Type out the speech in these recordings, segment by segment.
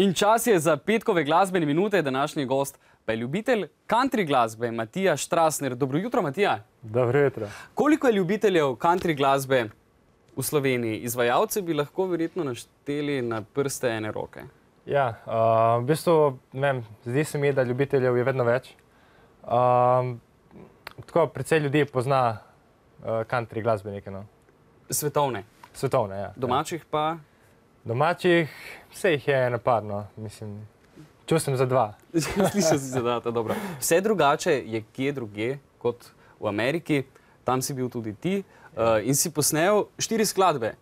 In čas je za petkove glasbene minute, današnji gost pa je ljubitelj country glasbe, Matija Štrasner. Dobro jutro, Matija. Dobro jutro. Koliko je ljubiteljev country glasbe v Sloveniji? Izvajalce bi lahko verjetno našteli na prste ene roke. Ja, v bistvu, ne vem, zdi se mi, da ljubiteljev je vedno več. Tako, precej ljudi pozna country glasbenike, no. Svetovne? Svetovne, ja. Domačih pa? Domačih, vse jih je napadno, mislim. Čul sem za dva. Slišal si za dva, dobro. Vse drugače je kje druge kot v Ameriki. Tam si bil tudi ti in si posnel 4 skladbe.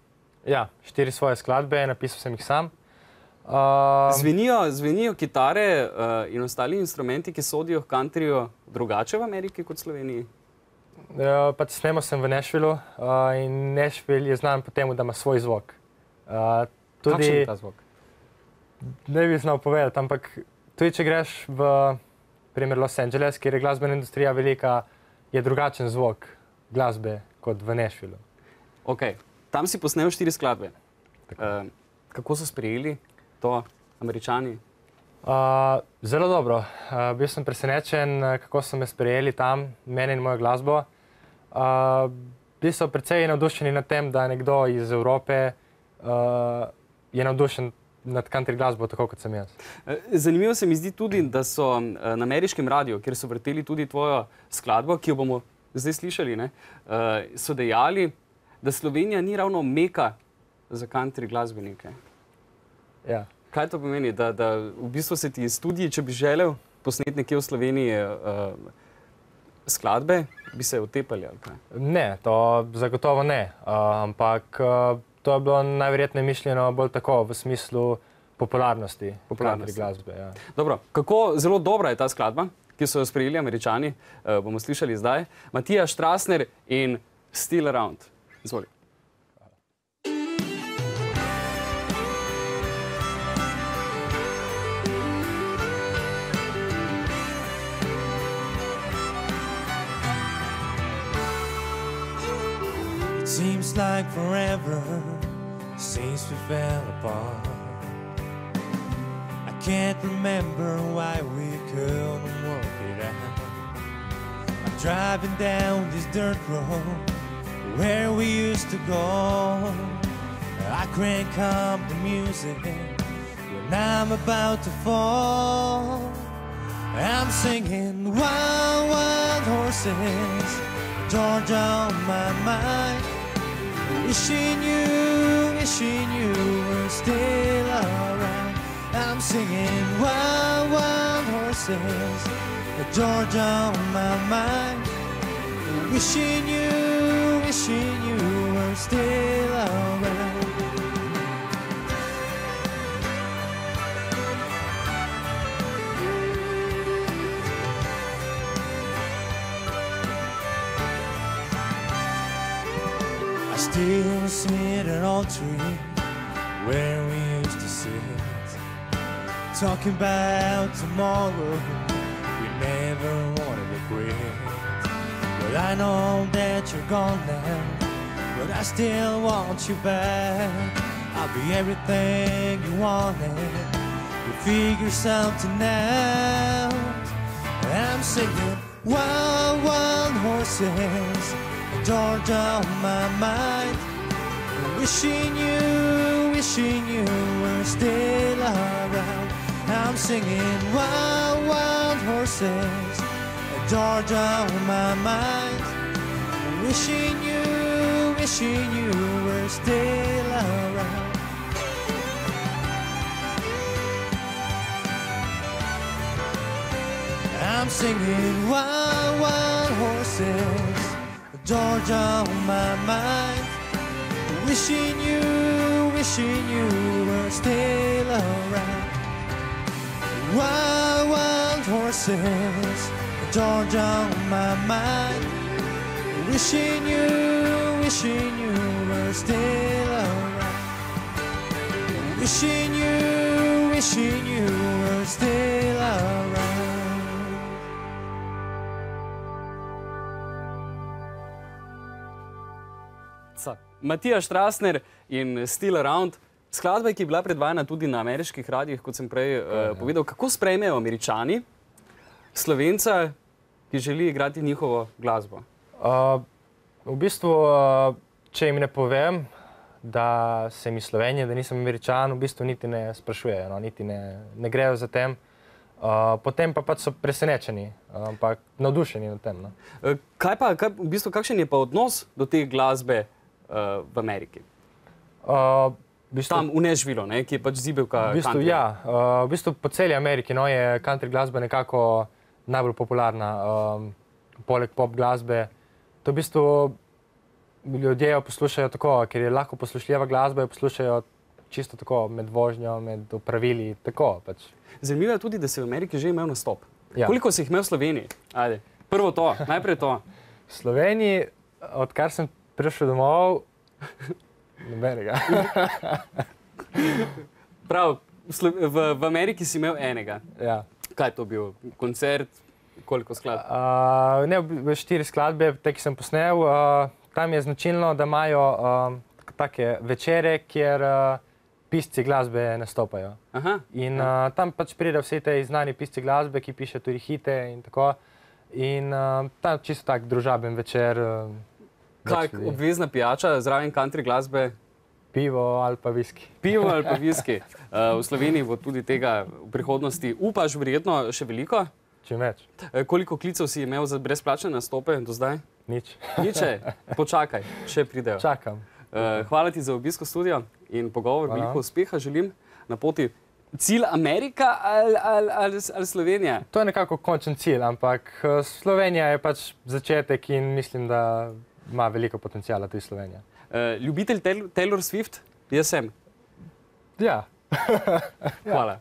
Ja, 4 svoje skladbe, napisal sem jih sam. Zvenijo kitare in ostali instrumenti, ki sodijo v countryju, drugače v Ameriki kot v Sloveniji? Pač snemal sem v Nashvillu in Nashville je znan po tem, da ima svoj zvok. Kakšen je ta zvok? Ne bi znal povedati, ampak tudi če greš v primer Los Angeles, kjer je glasbena industrija velika, je drugačen zvok glasbe kot v Nashvillu. Ok, tam si posnel 4 skladbe. Kako so sprejeli to Američani? Zelo dobro. Bil sem presenečen, kako so me sprejeli tam, mene in mojo glasbo. Bili so precej navdušeni nad tem, da nekdo iz Evrope je navdušen nad country glasbo, tako kot sem jaz. Zanimivo se mi zdi tudi, da so na ameriškem radiju, kjer so vrteli tudi tvojo skladbo, ki jo bomo zdaj slišali, so dejali, da Slovenija ni ravno meka za country glasbenike. Ja. Kaj to pomeni? Da v bistvu se ti studiji, če bi želel posneti nekje v Sloveniji skladbe, bi se otepali ali kaj? Ne, to zagotovo ne, ampak to je bilo najverjetneje mišljeno bolj tako v smislu popularnosti country glasbe. Ja. Dobro, kako zelo dobra je ta skladba, ki so jo sprejeli Američani, bomo slišali zdaj. Matija Štrasner in Still Around. Izvoli. Seems like forever since we fell apart. I can't remember why we couldn't work it out. I'm driving down this dirt road where we used to go. I crank up the music when I'm about to fall. I'm singing Wild Wild Horses, Georgia on my mind. Wishing you were still around. I'm singing Wild Wild Horses, Georgia on my mind. Wishing you were still around. Still sit an old tree where we used to sit, talking about tomorrow. We never wanted to quit. But I know that you're gone now, but I still want you back. I'll be everything you wanted. We'll figure something out. I'm singing Wild Wild Horses, Georgia on my mind. Wishing you were still around. I'm singing Wild Wild Horses, Georgia on my mind. Wishing you were still around. I'm singing Wild Wild Horses, Georgia on my mind. Wishing you were still around. Wild Wild Horses, Georgia on my mind. Wishing you were still around. Wishing you were still around. Matija Štrasner in Still Around. Skladba, ki je bila predvajana tudi na ameriških radijih, kot sem prej povedal, kako sprejmejo Američani Slovenca, ki želi igrati njihovo glasbo? V bistvu, če jim ne povem, da sem iz Slovenije, da nisem Američan, v bistvu niti ne sprašujejo, no, niti ne grejo za tem. Potem pa pač so presenečeni, ampak navdušeni nad tem. No. V bistvu, kakšen je pa odnos do te glasbe v Ameriki? Tam v Nashvillu, ki je pač zibelka country. Ja, v bistvu po celi Ameriki je country glasba nekako najbolj popularna, poleg pop glasbe. To v bistvu ljudje jo poslušajo tako, ker je lahko poslušljiva glasba, jo poslušajo čisto tako med vožnjo, med opravili, tako pač. Zanimivo je tudi, da si v Ameriki že imel nastop. Ja. Koliko si jih imel v Sloveniji? Ajde, prvo to, najprej to. V Sloveniji, odkar sem prišel domov, nobenega. Prav, v Ameriki si imel enega. Ja. Kaj je to bil? Koncert? Koliko skladb? Ne, 4 skladbe, te, ki sem posnel. Tam je značilno, da imajo take večere, kjer pisci glasbe nastopajo. Aha. In tam pač pridejo vsi te znani pisci glasbe, ki pišejo tudi hite in tako. In tam čisto tak družaben večer. Kaj, obvezna pijača zraven country glasbe? Pivo ali pa viski. Pivo ali pa viski. V Sloveniji bo tudi tega v prihodnosti, upaš verjetno, še veliko? Čim več. Koliko klicev si imel za brezplačne nastope do zdaj? Nič. Niče? Počakaj, še pridejo. Čakam. Hvala ti za obisk v studio in pogovor. Veliko uspeha želim na poti. Cilj Amerika ali Slovenija? To je nekako končen cilj, ampak Slovenija je pač začetek in mislim, da ima veliko potencijala tudi Slovenija. Ljubitelj Taylor Swift? Jaz sem. Ja. Hvala.